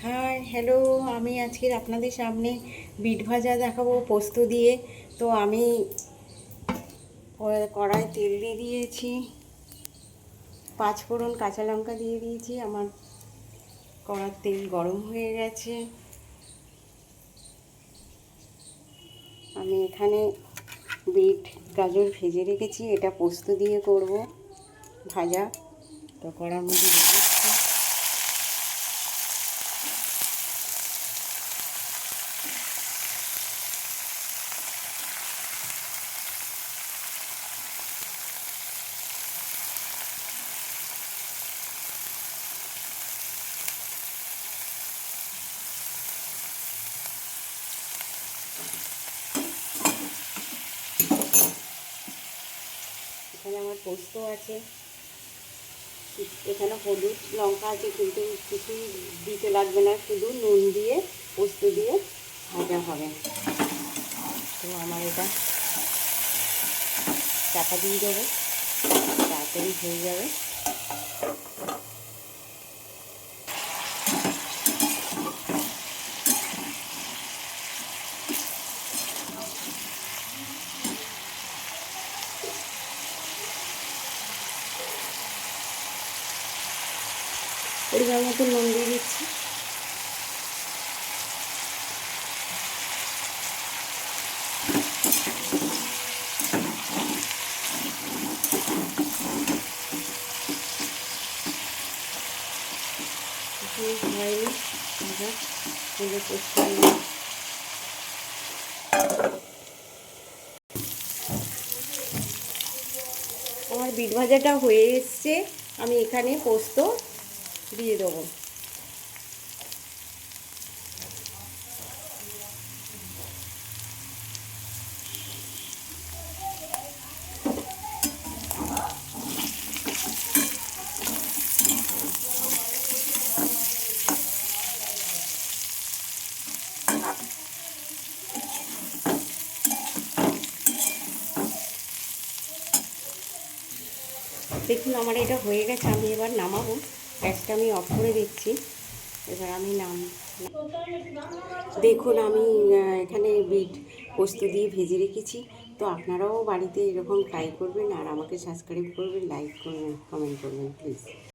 Hi hello, আমি আজকের আপনাদের সামনে বিট ভাজা দেখাবো পোস্ত দিয়ে। তো আমি কড়ায় তেল দিয়ে দিয়েছি, 5 ফোড়ন কাঁচা লঙ্কা দিয়ে দিয়েছি। আমার কড়ার তেল গরম হয়ে গেছে। আমি এখানে বিট গাজর ভেজে রেখেছি, এটা পোস্ত দিয়ে করব ভাজা। তো কড়ার মধ্যে দিয়ে দিচ্ছি। এখানে আমার পোস্ত আছে, এখানে হলুদ লঙ্কা আছে, কিন্তু কিছুই দিতে লাগবে না, শুধু নুন দিয়ে পোস্ত দিয়ে ভাজা হবে। তো আমার এটা চাপা দিয়ে দেবো, তাড়াতাড়ি হয়ে যাবে। পরিমাণ মতো নুন দিয়ে দিচ্ছি। হয়নি ভাজা, তুলে পোস্ত আমার বিট ভাজাটা হয়ে এসছে। আমি এখানে পোস্ত দিয়ে দেবো। দেখুন আমার এটা হয়ে গেছে, আমি এবার নামাবো। গ্যাসটা আমি অফ করে দিচ্ছি। এবার আমি দেখুন আমি এখানে বিট পোস্ত দিয়ে ভেজে রেখেছি। তো আপনারাও বাড়িতে এরকম ট্রাই করবেন, আর আমাকে সাবস্ক্রাইব করবেন, লাইক করবেন, কমেন্ট করবেন প্লিজ।